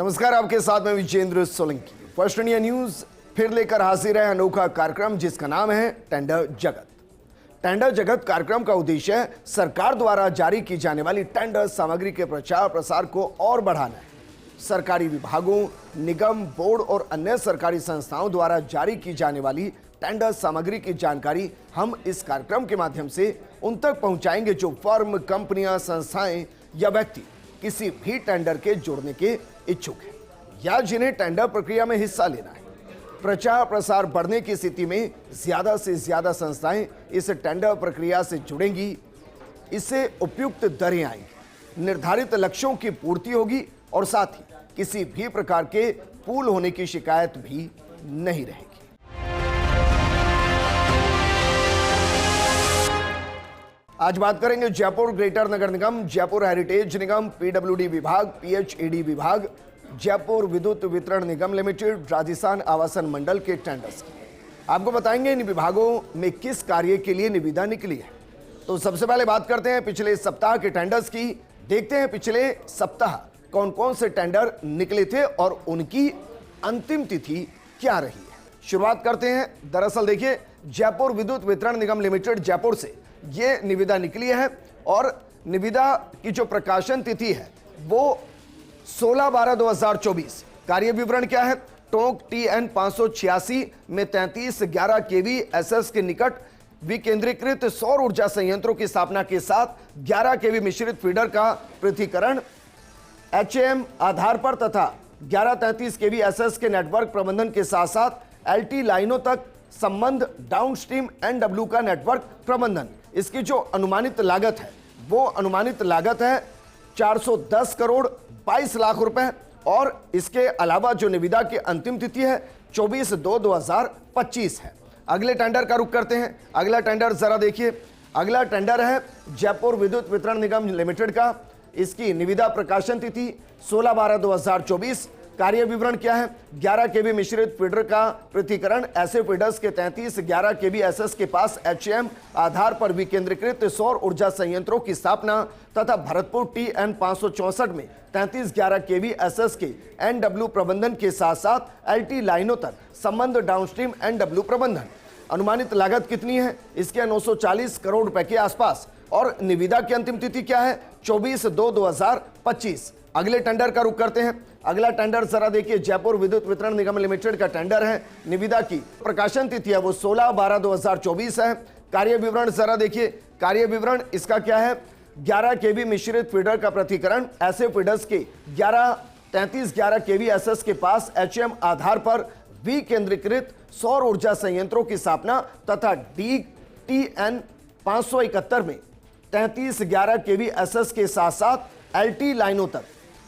नमस्कार, आपके साथ में Vijendra Solanki. First India News फिर लेकर हाजिर है अनोखा कार्यक्रम जिसका नाम है टेंडर जगत। टेंडर जगत कार्यक्रम का उद्देश्य सरकार द्वारा जारी की जाने वाली टेंडर सामग्री के प्रचार प्रसार को और बढ़ाना है। सरकारी विभागों, निगम, बोर्ड और अन्य सरकारी संस्थाओं द्वारा जारी की जाने वाली टेंडर सामग्री की जानकारी हम इस कार्यक्रम के माध्यम से उन तक पहुंचाएंगे जो फर्म, कंपनियां, संस्थाएं या व्यक्ति किसी भी टेंडर के जुड़ने के इच्छुक है या जिन्हें टेंडर प्रक्रिया में हिस्सा लेना है। प्रचार प्रसार बढ़ने की स्थिति में ज्यादा से ज्यादा संस्थाएं इस टेंडर प्रक्रिया से जुड़ेंगी, इससे उपयुक्त दरें आएंगी, निर्धारित लक्ष्यों की पूर्ति होगी और साथ ही किसी भी प्रकार के पूल होने की शिकायत भी नहीं रहेगी। आज बात करेंगे जयपुर ग्रेटर नगर निगम, जयपुर हेरिटेज निगम, पीडब्ल्यूडी विभाग, पीएचईडी विभाग, जयपुर विद्युत वितरण निगम लिमिटेड, राजस्थान आवासन मंडल के टेंडर्स की। आपको बताएंगे इन विभागों में किस कार्य के लिए निविदा निकली है। तो सबसे पहले बात करते हैं पिछले सप्ताह के टेंडर्स की। देखते हैं पिछले सप्ताह कौन कौन से टेंडर निकले थे और उनकी अंतिम तिथि क्या रही है। शुरुआत करते हैं। दरअसल देखिए, जयपुर विद्युत वितरण निगम लिमिटेड जयपुर से ये निविदा निकली है और निविदा की जो प्रकाशन तिथि है वो 16/12/2024। कार्य विवरण क्या है? टोंक TN 586 में 3311 kV SS के निकट विकेंद्रीकृत सौर ऊर्जा संयंत्रों की स्थापना के साथ 11 kV मिश्रित फीडर का पृथक्करण HAM आधार पर तथा 1133 kV SS के नेटवर्क प्रबंधन के साथ साथ LT लाइनों तक संबंध डाउनस्ट्रीम NW का नेटवर्क प्रबंधन। इसकी जो अनुमानित लागत है वो अनुमानित लागत है 410 करोड़ 22 लाख रुपए और इसके अलावा जो निविदा की अंतिम तिथि है 24/2/2025 है। अगले टेंडर का रुख करते हैं। अगला टेंडर जरा देखिए। अगला टेंडर है जयपुर विद्युत वितरण निगम लिमिटेड का। इसकी निविदा प्रकाशन तिथि 16/12/2024। कार्य विवरण क्या है? 11 kV मिश्रित फीडर का पृथक्करण ऐसे फीडर्स के 3311 kV SS के पास HAM आधार पर विकेंद्रीकृत सौर ऊर्जा संयंत्रों की स्थापना तथा भरतपुर TN 564 में 3311 kV SS के NW प्रबंधन के साथ साथ LT लाइनों तक संबंध डाउनस्ट्रीम NW प्रबंधन। अनुमानित लागत कितनी है? इसके 940 करोड़ रुपए के आसपास और निविदा की अंतिम तिथि क्या है? 24/2/2025। अगले टेंडर का रुख करते हैं। अगला टेंडर जरा देखिए, जयपुर विद्युत वितरण निगम लिमिटेड का टेंडर है। निविदा की प्रकाशन तिथि है वो 16/12/2024 है। कार्य विवरण जरा देखिए। कार्य विवरण इसका क्या है? 11 kV मिश्रित फीडर का पृथक्करण ऐसे फीडर्स के 3311 kV SS के पास HAM आधार पर विकेंद्रीकृत सौर ऊर्जा संयंत्रों की स्थापना तथा TN 571 में 3311 kV SS के साथ साथ LT लाइनों तक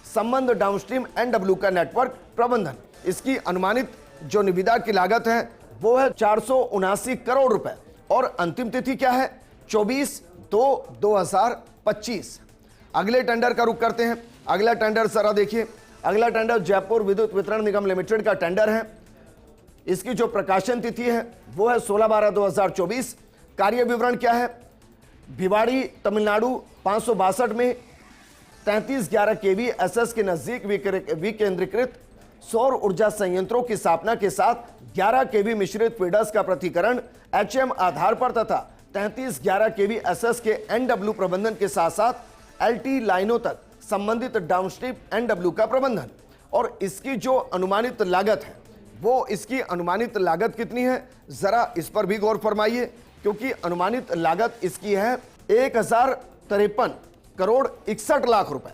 संबंध डाउनस्ट्रीम NW का नेटवर्क प्रबंधन। इसकी अनुमानित जो निविदा की लागत है वो है 479 करोड़ रुपए और अंतिम तिथि क्या है? 24/2/2025। अगले टेंडर का रुख करते हैं। अगला टेंडर जरा देखिए। अगला टेंडर जयपुर विद्युत वितरण निगम लिमिटेड का टेंडर है। इसकी जो प्रकाशन तिथि है वो है 16/12/2024। कार्य विवरण क्या है? भिवाड़ी तमिलनाडु 562 में 3311 kV SS के नजदीक विकेंद्रीकृत सौर ऊर्जा संयंत्रों की स्थापना के साथ 11 kV मिश्रित फीडर्स का पृथक्करण HAM आधार पर तथा 3311 kV SS के NW प्रबंधन के साथ साथ LT लाइनों तक संबंधित डाउनस्ट्रीम NW का प्रबंधन। और इसकी जो अनुमानित लागत है वो इसकी अनुमानित लागत कितनी है? जरा इस पर भी गौर फरमाइए क्योंकि अनुमानित लागत इसकी है 1053 करोड़ 61 लाख रुपए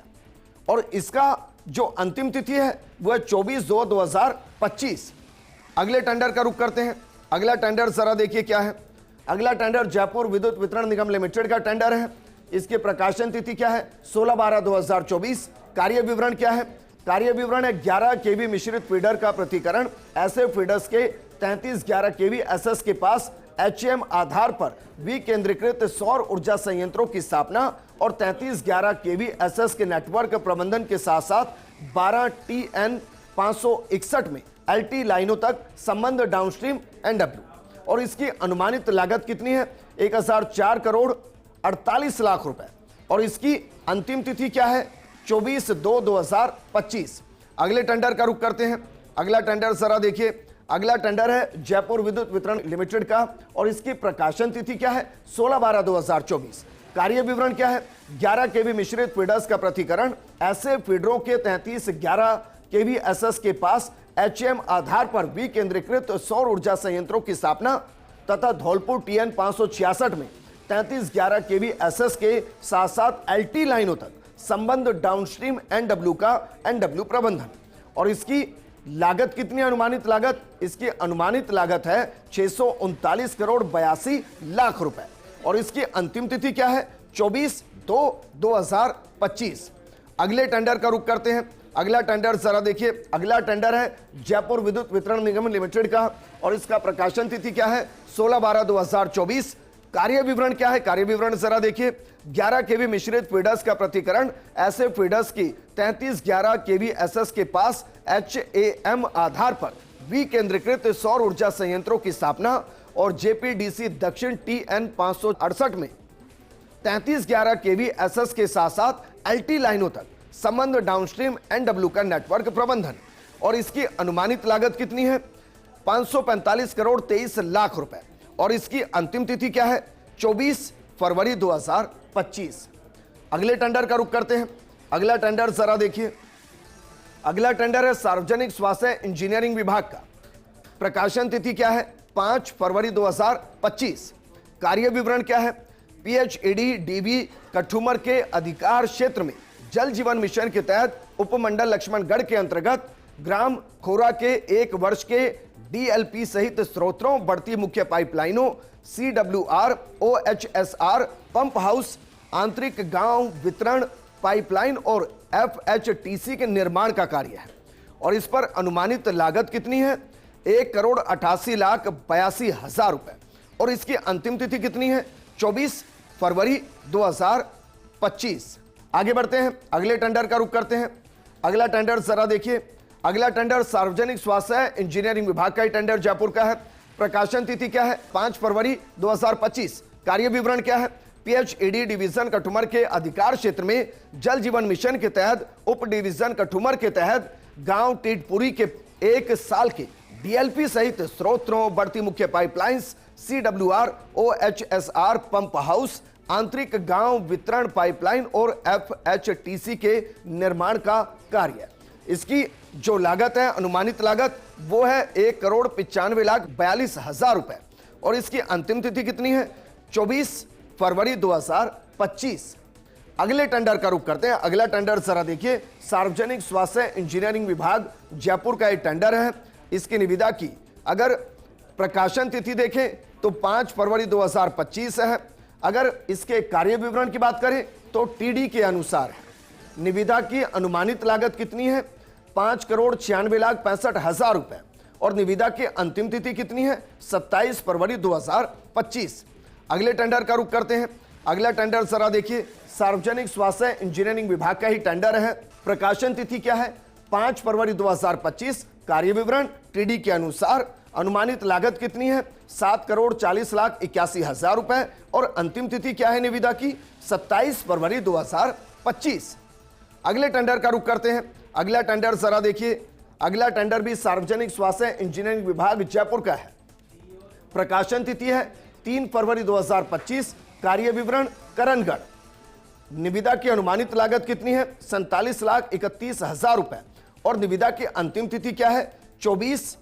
और इसका जो अंतिम तिथि है वो है 24/2/2025। अगले टेंडर का रुख करते हैं। अगला टेंडर जरा देखिए क्या है। अगला टेंडर जयपुर विद्युत वितरण निगम लिमिटेड का टेंडर है। इसके प्रकाशन तिथि क्या है? 16/12/2024। कार्य विवरण क्या है? कार्य विवरण है 11 kV मिश्रित फीडर का पृथक्करण ऐसे फीडर्स के 3311 kV SS के पास HAM आधार पर विकेंद्रीकृत सौर ऊर्जा संयंत्रों की स्थापना और 3311 kV SS के नेटवर्क प्रबंधन के साथ साथ 12 TN 561 में LT लाइनों तक संबंध डाउनस्ट्रीम NW और इसकी अनुमानित लागत कितनी है? 1004 करोड़ 48 लाख रुपए और इसकी अंतिम तिथि क्या है? 24/2/2025। अगले टेंडर का रुख करते हैं। अगला टेंडर जरा देखिए, अगला टेंडर है जयपुर विद्युत वितरण लिमिटेड का और इसकी प्रकाशन तिथि क्या है? 16/12/2024। कार्य विवरण क्या है? 11 केवी मिश्रित फीडर्स का प्रतिकरण। ऐसे फीडरों के 3311 केवी एसएस के पास एचएम आधार पर विकेंद्रीकृत सौर ऊर्जा संयंत्रों की स्थापना तथा धौलपुर टीएन 566 में 3311 केवी एसएस के साथ साथ एलटी लाइनों तक संबंध डाउनस्ट्रीम एनडब्ल्यू का एनडब्ल्यू प्रबंधन। और इसकी लागत कितनी अनुमानित लागत? इसकी अनुमानित लागत है 639 करोड़ 82 लाख रुपए। और इसकी अंतिम तिथि क्या है? 24/2/2025। अगले टेंडर का रुख करते हैं। अगला टेंडर जरा देखिए, अगला टेंडर है जयपुर विद्युत वितरण निगम लिमिटेड का और इसका प्रकाशन तिथि क्या है? 16/12/2024। कार्य विवरण क्या है? कार्य विवरण जरा देखिए, 11 केवी मिश्रित फीडर्स का प्रतिकरण। ऐसे फीडर्स की 3311 केवी एसएस के पास एचएएम आधार पर विकेंद्रीकृत सौर ऊर्जा संयंत्रों की स्थापना और जेपीडीसी दक्षिण टीएन 568 में 3311 केवी एसएस के साथ साथ एलटी लाइनों तक संबंध डाउनस्ट्रीम एनडब्ल्यू का नेटवर्क प्रबंधन। और इसकी अनुमानित लागत कितनी है? 545 करोड़ 23 लाख रुपए। और इसकी अंतिम तिथि क्या है? 24 फरवरी 2025। अगले टेंडर का रुख करते हैं। अगला टेंडर जरा देखिए, अगला टेंडर है सार्वजनिक स्वास्थ्य इंजीनियरिंग विभाग का। प्रकाशन तिथि क्या है? 5 फरवरी 2025। कार्य विवरण क्या है? पीएचईडी डीबी कठुमर के अधिकार क्षेत्र में जल जीवन मिशन के तहत उपमंडल लक्ष्मणगढ़ के अंतर्गत ग्राम खोरा के 1 वर्ष के डीएलपी सहित स्रोतों, बढ़ती मुख्य पाइपलाइनों, सीडब्ल्यूआर, ओएचएसआर, पंप हाउस, आंतरिक गांव वितरण पाइपलाइन और एफएचटीसी के निर्माण का कार्य है। और इस पर अनुमानित लागत कितनी है? 1,88,82,000 रुपए। और इसकी अंतिम तिथि कितनी है? 24 फरवरी 2025। आगे बढ़ते हैं, अगले टेंडर का रुख करते हैं। अगला टेंडर जरा देखिए, अगला टेंडर सार्वजनिक स्वास्थ्य इंजीनियरिंग विभाग का ही टेंडर जयपुर का है। प्रकाशन तिथि क्या है? 5 फरवरी 2025। कार्य विवरण क्या है? पीएचईडी डिवीजन कठुमर के अधिकार क्षेत्र में जल जीवन मिशन के तहत उप डिवीजन कठुमर के तहत गांव टीटपुरी के 1 साल के डीएलपी सहित स्रोतों, बढ़ती मुख्य पाइपलाइंस, सीडब्ल्यूआर, ओएचएसआर, पंप हाउस, आंतरिक गांव वितरण पाइपलाइन और एफएचटीसी के निर्माण का कार्य। इसकी जो लागत है, अनुमानित लागत, वो है 1,95,42,000 रुपए। और इसकी अंतिम तिथि कितनी है? 24 फरवरी 2025। अगले टेंडर का रुख करते हैं। अगला टेंडर जरा देखिए, सार्वजनिक स्वास्थ्य इंजीनियरिंग विभाग जयपुर का एक टेंडर है। इसकी निविदा की अगर प्रकाशन तिथि देखें तो 5 फरवरी 2025 है। अगर इसके कार्य विवरण की बात करें तो टीडी के अनुसार है। निविदा की अनुमानित लागत कितनी है? 5,96,65,000 रुपए। और निविदा की अंतिम तिथि कितनी है? 27 फरवरी 2025। अगले टेंडर का रुख करते हैं। अगला टेंडर जरा देखिए, सार्वजनिक स्वास्थ्य इंजीनियरिंग विभाग का ही टेंडर है। प्रकाशन तिथि क्या है? 5 फरवरी 2025। कार्य विवरण टीडी के अनुसार। अनुमानित लागत कितनी है? 7,40,81,000 रुपए। और अंतिम तिथि क्या है निविदा की? 27 फरवरी 2025। अगले टेंडर का रुख करते हैं। अगला टेंडर जरा देखिए, अगला टेंडर भी सार्वजनिक स्वास्थ्य इंजीनियरिंग विभाग जयपुर का है। प्रकाशन तिथि है 3 फरवरी 2025। कार्य विवरण करणगढ़। निविदा की अनुमानित लागत कितनी है? 47,31,000 रुपए। और निविदा की अंतिम तिथि क्या है? 24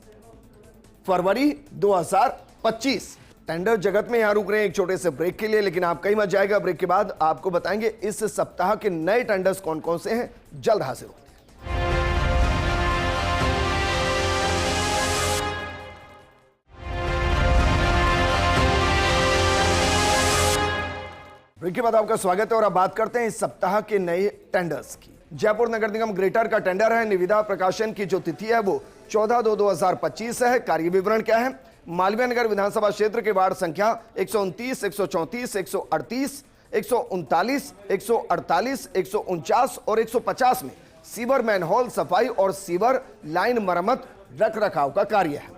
फरवरी 2025। टेंडर जगत में यहां रुक रहे हैं एक छोटे से ब्रेक के लिए, लेकिन आप कहीं मत जाएगा। ब्रेक के बाद आपको बताएंगे इस सप्ताह के नए टेंडर्स कौन कौन से हैं। जल्द हाजिर होते हैं। ब्रेक के बाद आपका स्वागत है और अब बात करते हैं इस सप्ताह के नए टेंडर्स की। जयपुर नगर निगम ग्रेटर का टेंडर है। निविदा प्रकाशन की जो तिथि है वो 14/2/2025 है। कार्य विवरण क्या है? मालवीय नगर विधानसभा क्षेत्र के वार्ड संख्या 129, 134, 138, 139, 148, 149 और 150 में सीवर मैनहोल सफाई और सीवर लाइन मरम्मत रख रखाव का कार्य है।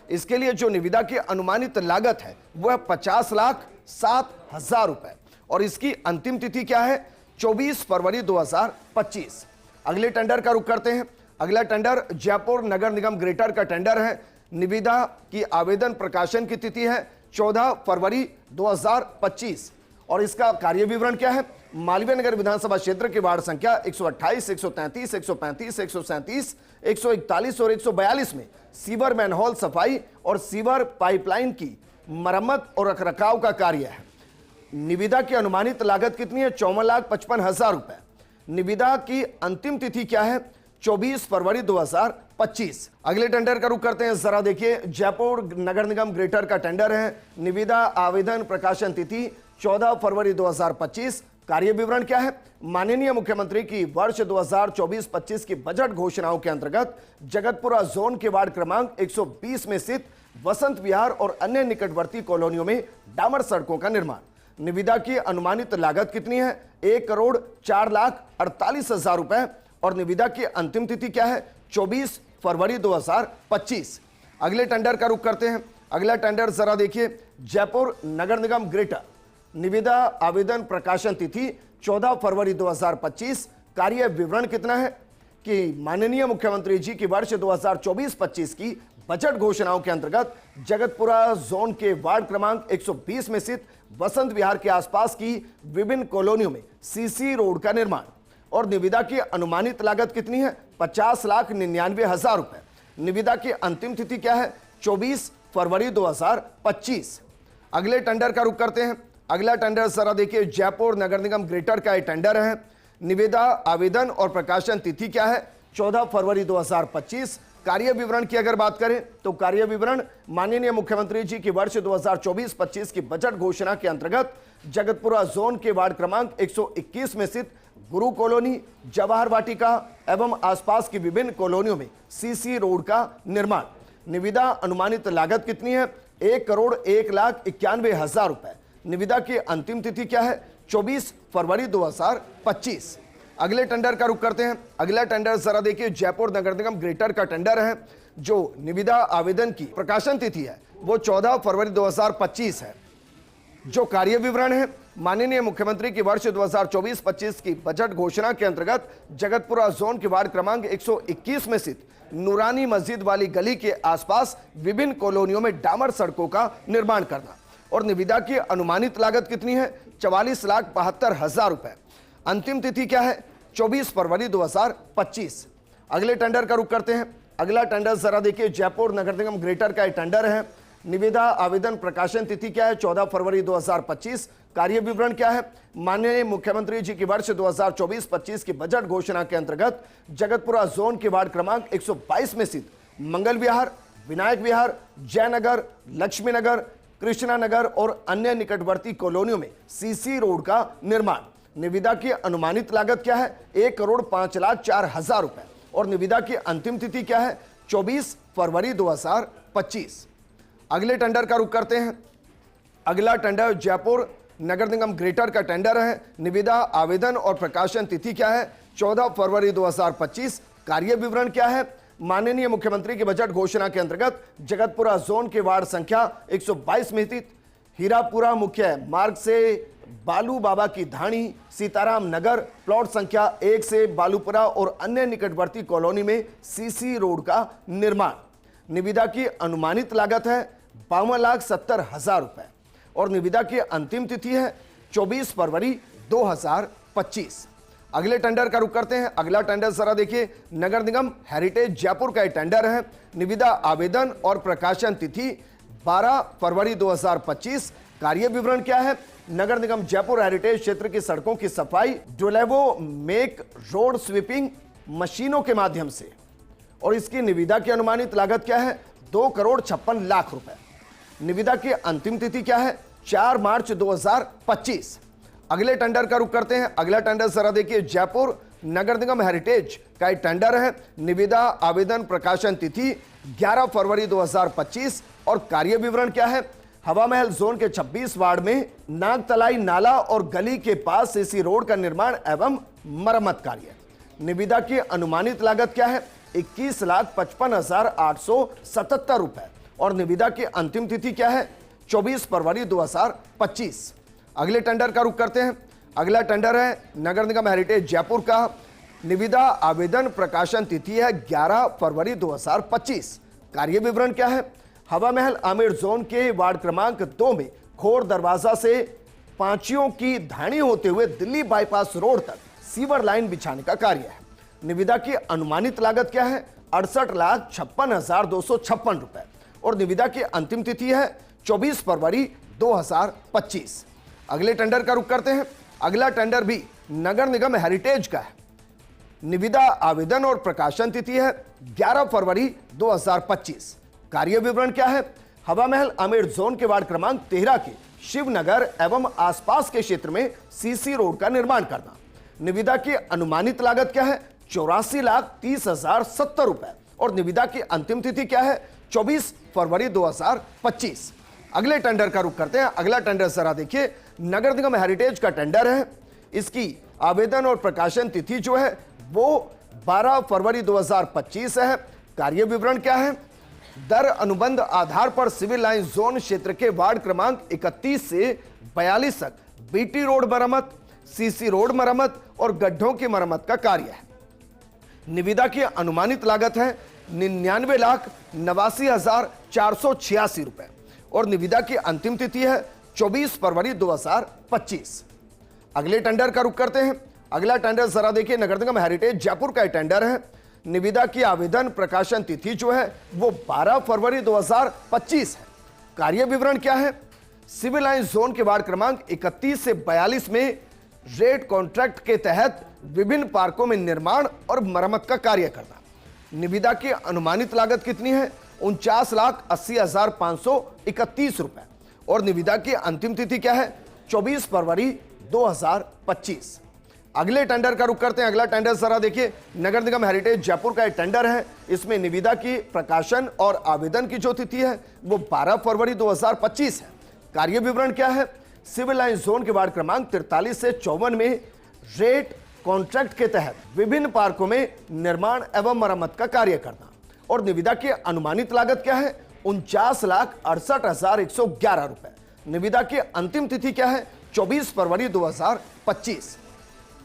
इसके लिए जो निविदा की अनुमानित लागत है वह 50,07,000 रुपए। और इसकी अंतिम तिथि क्या है? 24 फरवरी 2025। अगले टेंडर का रुख करते हैं। अगला टेंडर जयपुर नगर निगम ग्रेटर का टेंडर है। निविदा की आवेदन प्रकाशन की तिथि है 14 फरवरी 2025 और इसका कार्य विवरण क्या है? मालवीय नगर विधानसभा क्षेत्र के वार्ड संख्या 128, 133, 135, 137, 141 और 142 में सीवर मैनहोल सफाई और सीवर पाइपलाइन की मरम्मत और रखरखाव का कार्य है। निविदा की अनुमानित लागत कितनी है? 54,55,000 रुपए। निविदा की अंतिम तिथि क्या है? 24 फरवरी 2025। अगले टेंडर का रुख करते हैं, जरा देखिए। जयपुर नगर निगम ग्रेटर का टेंडर है। निविदा आवेदन प्रकाशन तिथि 14 फरवरी 2025। कार्य विवरण क्या है? माननीय मुख्यमंत्री की वर्ष 2024-25 की बजट घोषणाओं के अंतर्गत जगतपुरा जोन के वार्ड क्रमांक 120 में स्थित वसंत विहार और अन्य निकटवर्ती कॉलोनियों में डामर सड़कों का निर्माण। निविदा की अनुमानित लागत कितनी है? 1,04,48,000 रुपए और निविदा की अंतिम तिथि क्या है? 24 फरवरी 2025। अगले टेंडर का रुख करते हैं। अगला टेंडर जरा देखिए। जयपुर नगर निगम ग्रेटर। निविदा आवेदन प्रकाशन तिथि 14 फरवरी 2025। कार्य विवरण कितना है कि माननीय मुख्यमंत्री जी की वर्ष 2024-25 की बजट घोषणाओं के अंतर्गत जगतपुरा जोन के वार्ड क्रमांक 120 में स्थित वसंत विहार के आसपास की विभिन्न कॉलोनियों में सीसी रोड का निर्माण और निविदा की अनुमानित लागत कितनी है? 50,99,000 रुपए। निविदा की अंतिम तिथि क्या है? 24 फरवरी 2025। अगले टेंडर का रुख करते हैं। अगला टेंडर जरा देखिए। जयपुर नगर निगम ग्रेटर का टेंडर है। निविदा आवेदन और प्रकाशन तिथि क्या है? 14 फरवरी 2025। कार्य विवरण की अगर बात करें तो कार्य विवरण माननीय मुख्यमंत्री जी की वर्ष 2024-25 की बजट घोषणा के अंतर्गत जगतपुरा जोन के वार्ड क्रमांक 121 में स्थित गुरु कॉलोनी, जवाहर वाटिका एवं आसपास की विभिन्न कॉलोनियों में सीसी रोड का निर्माण। निविदा अनुमानित लागत कितनी है? 1,01,91,000 रुपए। निविदा की अंतिम तिथि क्या है? 24 फरवरी 2025। अगले टेंडर का रुख करते हैं। अगला टेंडर जरा देखिए। जयपुर नगर निगम ग्रेटर का टेंडर है। जो निविदा आवेदन की प्रकाशन तिथि है वो 14 फरवरी 2025 है। जो कार्य विवरण है माननीय मुख्यमंत्री की वर्ष 2024-25 की बजट घोषणा के अंतर्गत जगतपुरा जोन के वार्ड क्रमांक 121 में स्थित नूरानी मस्जिद वाली गली के आसपास विभिन्न कॉलोनियों में डामर सड़कों का निर्माण करना और निविदा की अनुमानित लागत कितनी है? 44,72,000 रुपए। अंतिम तिथि क्या है? 24 फरवरी 2025। अगले टेंडर का रुख करते हैं। अगला टेंडर जरा देखिए। जयपुर नगर निगम ग्रेटर का टेंडर है। निविदा आवेदन प्रकाशन तिथि क्या है? 14 फरवरी 2025। कार्य विवरण क्या है? माननीय मुख्यमंत्री जी की वर्ष 2024-25 की बजट घोषणा के अंतर्गत जगतपुरा जोन के वार्ड क्रमांक 122 में स्थित मंगल विहार, विनायक विहार, जयनगर, लक्ष्मी नगर, कृष्णा नगर और अन्य निकटवर्ती कॉलोनियों में सीसी रोड का निर्माण। निविदा की अनुमानित लागत क्या है? 1,05,04,000 रुपए और निविदा की अंतिम तिथि क्या है? 24 फरवरी 2025। अगले टेंडर का रुख करते हैं। अगला टेंडर जयपुर नगर निगम ग्रेटर का टेंडर है। निविदा आवेदन और प्रकाशन तिथि क्या है? 14 फरवरी 2025। कार्य विवरण क्या है? माननीय मुख्यमंत्री की बजट घोषणा के अंतर्गत जगतपुरा जोन के वार्ड संख्या 122 में स्थित हीरापुरा मुख्य मार्ग से बालू बाबा की धाणी, सीताराम नगर, प्लॉट संख्या 1 से बालूपुरा और अन्य निकटवर्ती कॉलोनी में सीसी रोड का निर्माण। निविदा की अनुमानित लागत है 52,70,000 रुपए और निविदा की अंतिम तिथि है 24 फरवरी 2025। अगले टेंडर का रुख करते हैं। अगला टेंडर जरा देखिए। नगर निगम हेरिटेज जयपुर का टेंडर है। निविदा आवेदन और प्रकाशन तिथि 12 फरवरी 2025। कार्य विवरण क्या है? नगर निगम जयपुर हेरिटेज क्षेत्र की सड़कों की सफाई डुलेवो मेक रोड स्वीपिंग मशीनों के माध्यम से और इसकी निविदा की अनुमानित लागत क्या है? 2,56,00,000 रुपए। निविदा की अंतिम तिथि क्या है? 4 मार्च 2025। अगले टेंडर का रुख करते हैं। अगला टेंडर जरा देखिए। जयपुर नगर निगम हेरिटेज का टेंडर है। निविदा आवेदन प्रकाशन तिथि 11 फरवरी 2025 और कार्य विवरण क्या है? हवा महल जोन के 26 वार्ड में नागतलाई नाला और गली के पास सीसी रोड का निर्माण एवं मरम्मत कार्य। निविदा की अनुमानित लागत क्या है? 21,55,877 रुपए और निविदा की अंतिम तिथि क्या है? 24 फरवरी 2025। अगले टेंडर का रुख करते हैं। अगला टेंडर है नगर निगम हेरिटेज जयपुर का। निविदा आवेदन प्रकाशन तिथि है 11 फरवरी 2025। कार्य विवरण क्या है? हवा महल आमेर जोन के वार्ड क्रमांक 2 में खोर दरवाजा से पांचियों की धाणी होते हुए दिल्ली बाईपास रोड तक सीवर लाइन बिछाने का कार्य है। निविदा की अनुमानित लागत क्या है? 68,56,256 रुपए और निविदा की अंतिम तिथि है 24 फरवरी 2025। अगले टेंडर का रुख करते हैं। अगला टेंडर भी नगर निगम हेरिटेज का है। निविदा आवेदन और प्रकाशन तिथि है 11 फरवरी 2025। कार्य विवरण क्या है? हवा महल आमेर जोन के वार्ड क्रमांक 13 के शिवनगर एवं आसपास के क्षेत्र में सीसी रोड का निर्माण करना। निविदा की अनुमानित लागत क्या है? 84,30,070 रुपए और निविदा की अंतिम तिथि क्या है? 24 फरवरी 2025। अगले टेंडर का रुख करते हैं। अगला टेंडर जरा देखिए, नगर निगम हेरिटेज का टेंडर है। इसकी आवेदन और प्रकाशन तिथि जो है वो 12 फरवरी 2025 है। कार्य विवरण क्या है? दर अनुबंध आधार पर सिविल लाइन जोन क्षेत्र के वार्ड क्रमांक 31 से 42 तक बीटी रोड मरम्मत, सीसी रोड मरम्मत और गड्ढों की मरम्मत का कार्य है। निविदा की अनुमानित लागत है 99,89,486 रुपए और निविदा की अंतिम तिथि है 24 फरवरी 2025। अगले टेंडर का रुख करते हैं। अगला टेंडर जरा देखिए, नगर निगम हेरिटेज जयपुर का टेंडर है। निविदा की आवेदन प्रकाशन तिथि जो है वो 12 फरवरी 2025 है। कार्य विवरण क्या है? सिविल लाइन जोन के वार्ड क्रमांक 31 से 42 में रेट कॉन्ट्रैक्ट के तहत विभिन्न पार्कों में निर्माण और मरम्मत का कार्य करना। निविदा की अनुमानित लागत कितनी है? 49,80,531 रुपए और निविदा की अंतिम तिथि क्या है? 24 फरवरी 2025। अगले टेंडर का रुख करते हैं। अगला टेंडर जरा देखिए, नगर निगम हेरिटेज जयपुर का एक टेंडर है। इसमें निविदा की प्रकाशन और आवेदन की जो तिथि है वो 12 फरवरी 2025 है। कार्य विवरण क्या है? सिविल लाइन जोन के वार्ड क्रमांक 43 से 54 में रेट कॉन्ट्रैक्ट के तहत विभिन्न पार्कों में निर्माण एवं मरम्मत का कार्य करना और निविदा की अनुमानित लागत क्या है? 49,68,111 रुपए। निविदा की अंतिम तिथि क्या है? 24 फरवरी 2025।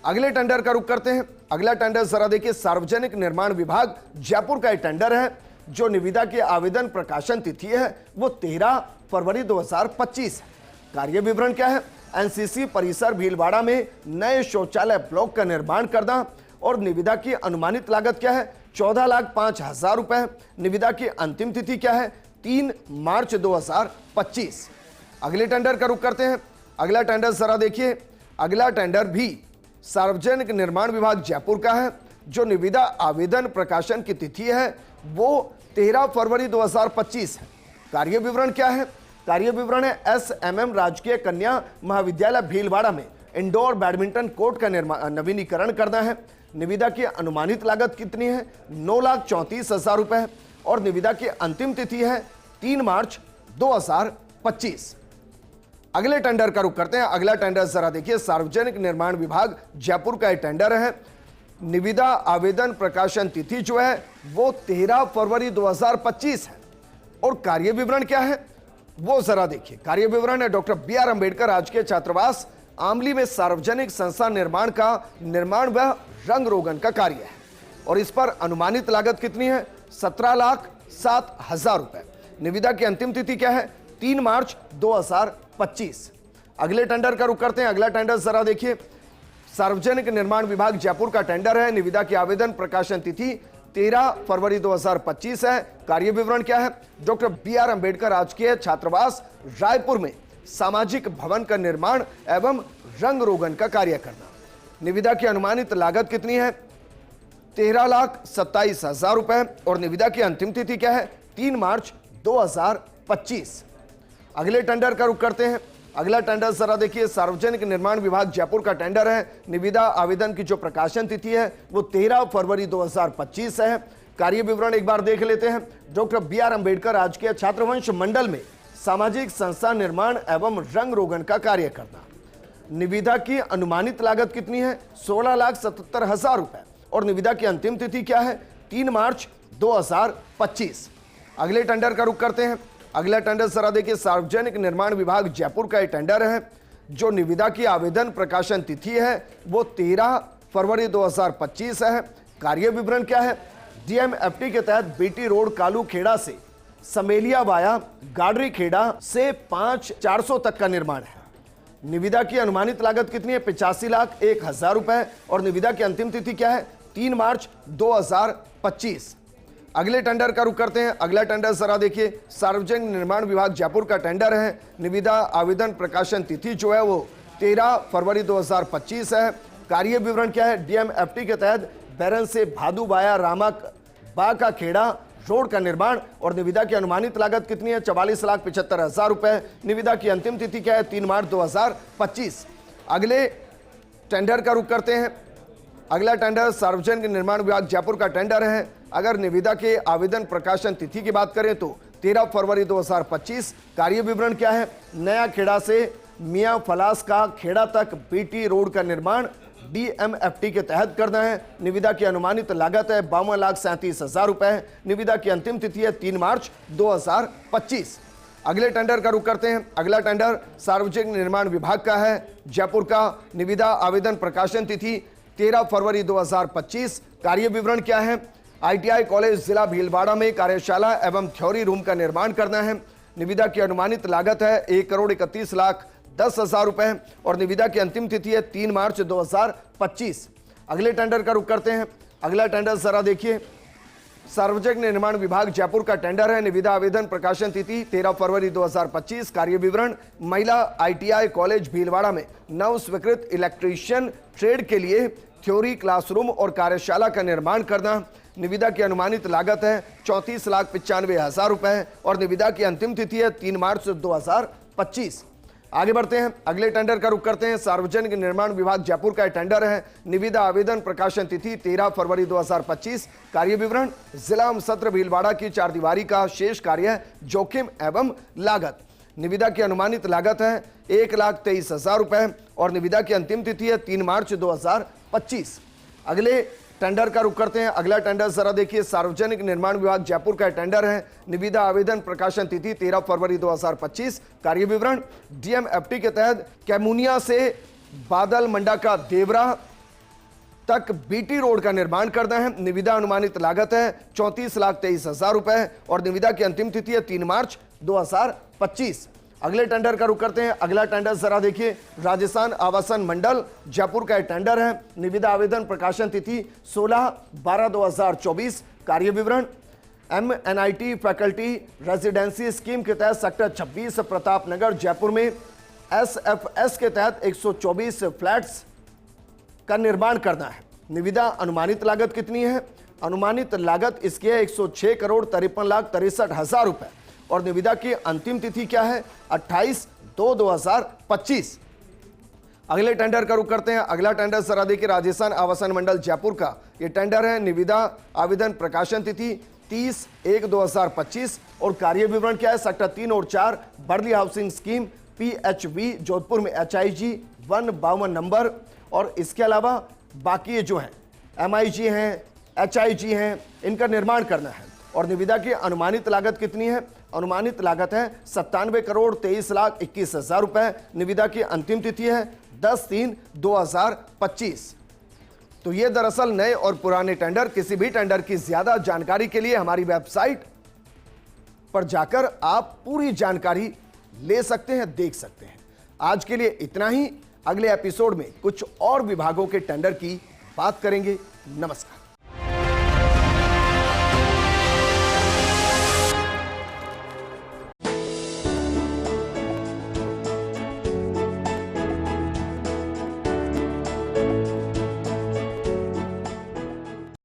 अगले टेंडर का रुख करते हैं। अगला टेंडर जरा देखिए, सार्वजनिक निर्माण विभाग जयपुर का एक टेंडर है। जो निविदा की आवेदन प्रकाशन तिथि है वो 13 फरवरी 2025 है। कार्य विवरण क्या है? एनसीसी परिसर भीलवाड़ा में नए शौचालय ब्लॉक का निर्माण करना और निविदा की अनुमानित लागत क्या है? 14,05,000 रुपए। निविदा की अंतिम तिथि क्या है? 3 मार्च 2025। अगले टेंडर का रुख करते हैं। अगला टेंडर जरा देखिए, अगला टेंडर भी सार्वजनिक निर्माण विभाग जयपुर का है। जो निविदा आवेदन प्रकाशन की तिथि है वो 13 फरवरी 2025 है। कार्य विवरण क्या है? कार्य विवरण है SMM राजकीय कन्या महाविद्यालय भीलवाड़ा में इंडोर बैडमिंटन कोर्ट का नवीनीकरण करना है। निविदा की अनुमानित लागत कितनी है? 9,34,000 रुपए और निविदा की अंतिम तिथि है 3 मार्च 2025। अगले टेंडर का रुख करते हैं। अगला टेंडर जरा देखिए, सार्वजनिक निर्माण विभाग जयपुर का एक टेंडर है। निविदा आवेदन प्रकाशन तिथि जो है वो 13 फरवरी 2025 है और कार्य विवरण क्या है वो जरा देखिए। कार्य विवरण है डॉक्टर BR अंबेडकर राजकीय छात्रावास आमली में सार्वजनिक संस्था निर्माण का निर्माण व रंग रोगन का कार्य है और इस पर अनुमानित लागत कितनी है? 17,07,000 रुपए। निविदा की अंतिम तिथि क्या है? 3 मार्च 2025। अगले टेंडर का रुख करते हैं। अगला टेंडर जरा देखिए, सार्वजनिक निर्माण विभाग जयपुर का टेंडर है। निविदा की आवेदन प्रकाशन तिथि 13 फरवरी 2025 है। कार्य विवरण क्या है? डॉक्टर BR अंबेडकर राजकीय छात्रावास रायपुर में सामाजिक भवन का निर्माण एवं रंग रोगन का कार्य करना। निविदा की अनुमानित लागत कितनी है? 13,27,000 रुपए और निविदा की अंतिम तिथि क्या है? 3 मार्च 2025। अगले टेंडर का रुख करते हैं। अगला टेंडर जरा देखिए, सार्वजनिक निर्माण विभाग जयपुर का टेंडर है। निविदा आवेदन की जो प्रकाशन तिथि है वो 13 फरवरी 2025 है। कार्य विवरण एक बार देख लेते हैं। डॉक्टर BR अंबेडकर राजकीय छात्रवंश मंडल में सामाजिक संस्था निर्माण एवं रंग रोगन का कार्य करना। निविदा की अनुमानित लागत कितनी है? 16,77,000 रुपए और निविदा की अंतिम तिथि क्या है? 3 मार्च 2025। अगले टेंडर का रुख करते हैं। अगला टेंडर जरा देखिए, सार्वजनिक निर्माण विभाग जयपुर का एक टेंडर है। जो निविदा की आवेदन प्रकाशन तिथि है वो 13 फरवरी 2025 है। कार्य विवरण क्या है? डीएमएफटी के तहत बीटी रोड कालू खेड़ा से समेलिया वाया गाडरी खेड़ा से 5,400 तक का निर्माण है। निविदा की अनुमानित लागत कितनी है? 85,01,000 रुपए। और निविदा की अंतिम तिथि क्या है? 3 मार्च 2025। अगले टेंडर का रुख करते हैं। अगला टेंडर जरा देखिए, सार्वजनिक निर्माण विभाग जयपुर का टेंडर है। निविदा आवेदन प्रकाशन तिथि जो है वो 13 फरवरी 2025 है। कार्य विवरण क्या है? डीएमएफटी के तहत बैरन से भादू बाया रामक बा का खेड़ा रोड का निर्माण। और निविदा की अनुमानित लागत कितनी है? 44,75,000 रुपए। निविदा की अंतिम तिथि क्या है? 3 मार्च 2025। अगले टेंडर का रुख करते हैं। अगला टेंडर सार्वजनिक निर्माण विभाग जयपुर का टेंडर है। अगर निविदा के आवेदन प्रकाशन तिथि की बात करें तो 13 फरवरी 2025। कार्य विवरण क्या है? नया खेड़ा से मियां फलास का खेड़ा तक बीटी रोड का निर्माण डीएमएफटी के तहत करना है। निविदा की अनुमानित लागत है 52,37,000 रुपए। निविदा की अंतिम तिथि है 3 मार्च 2025। अगले टेंडर का रुख करते हैं। अगला टेंडर सार्वजनिक निर्माण विभाग का है जयपुर का। निविदा आवेदन प्रकाशन तिथि 13 फरवरी 2025। कार्य विवरण क्या है? आईटीआई कॉलेज जिला भीलवाड़ा में कार्यशाला एवं थ्योरी रूम का निर्माण करना है। निविदा की अनुमानित लागत है 1,31,10,000 रुपए। और निविदा की अंतिम तिथि है 3 मार्च 2025। अगले टेंडर का रुख करते हैं। अगला टेंडर जरा देखिए, सार्वजनिक निर्माण विभाग जयपुर का टेंडर है। निविदा आवेदन प्रकाशन तिथि 13 फरवरी 2025। कार्य विवरण, महिला आईटीआई कॉलेज भीलवाड़ा में नव स्वीकृत इलेक्ट्रीशियन ट्रेड के लिए थ्योरी क्लासरूम और कार्यशाला का निर्माण करना। निविदा की अनुमानित लागत है 34,95,000 रुपए। और निविदा की अंतिम तिथि है 3 मार्च 2025। आगे बढ़ते हैं। अगले टेंडर का रुख करते हैं। सार्वजनिक निर्माण विभाग जयपुर का टैंडर है। निविदा आवेदन प्रकाशन तिथि 13 फरवरी 2025। कार्य विवरण, जिला सत्र भीलवाड़ा की 4 दीवारी का शेष कार्य जोखिम एवं लागत। निविदा की अनुमानित लागत है 1,23,000 रुपए। और निविदा की अंतिम तिथि है 3 मार्च 2025। अगले टेंडर का रुख करते हैं। अगला टेंडर जरा देखिए, सार्वजनिक निर्माण विभाग जयपुर का टेंडर है। निविदा आवेदन प्रकाशन तिथि 13 फरवरी 2025। कार्य विवरण, डीएमएफटी के तहत कैमुनिया से बादल मंडा का देवरा तक बीटी रोड का निर्माण करना है। निविदा अनुमानित लागत है 34,23,000 रुपए। और निविदा की अंतिम तिथि है 3 मार्च 2025। अगले टेंडर का रुख करते हैं। अगला टेंडर जरा देखिए, राजस्थान आवासन मंडल जयपुर का टेंडर है। निविदा आवेदन प्रकाशन तिथि 16/12/2024। कार्य विवरण, MNIT फैकल्टी रेजिडेंसी स्कीम के तहत सेक्टर 26 प्रताप नगर जयपुर में SFS के तहत 124 फ्लैट्स का निर्माण करना है। निविदा अनुमानित लागत कितनी है? अनुमानित लागत इसकी है 106,53,63,60,000 रुपए। और निविदा की अंतिम तिथि क्या है? 28/2/2025। अगले टेंडर का रुख करते हैं। अगला टेंडर सरा देखिए, राजस्थान आवासन मंडल जयपुर का ये टेंडर है। निविदा आवेदन प्रकाशन तिथि 30/1/2025। और कार्य विवरण क्या है? सेक्टर 3 और 4 barley housing scheme PHV Jodhpur में HIG 152 नंबर। और इसके अलावा बाकी ये जो हैं MIG हैं, HIG हैं, इनका निर्माण करना है। और निविदा की अनुमानित लागत कितनी है? अनुमानित लागत है 97,23,21,000 रुपए। निविदा की अंतिम तिथि है 10/3/2025। तो ये दरअसल नए और पुराने टेंडर, किसी भी टेंडर की ज्यादा जानकारी के लिए हमारी वेबसाइट पर जाकर आप पूरी जानकारी ले सकते हैं, देख सकते हैं। आज के लिए इतना ही। अगले एपिसोड में कुछ और विभागों के टेंडर की बात करेंगे। नमस्कार।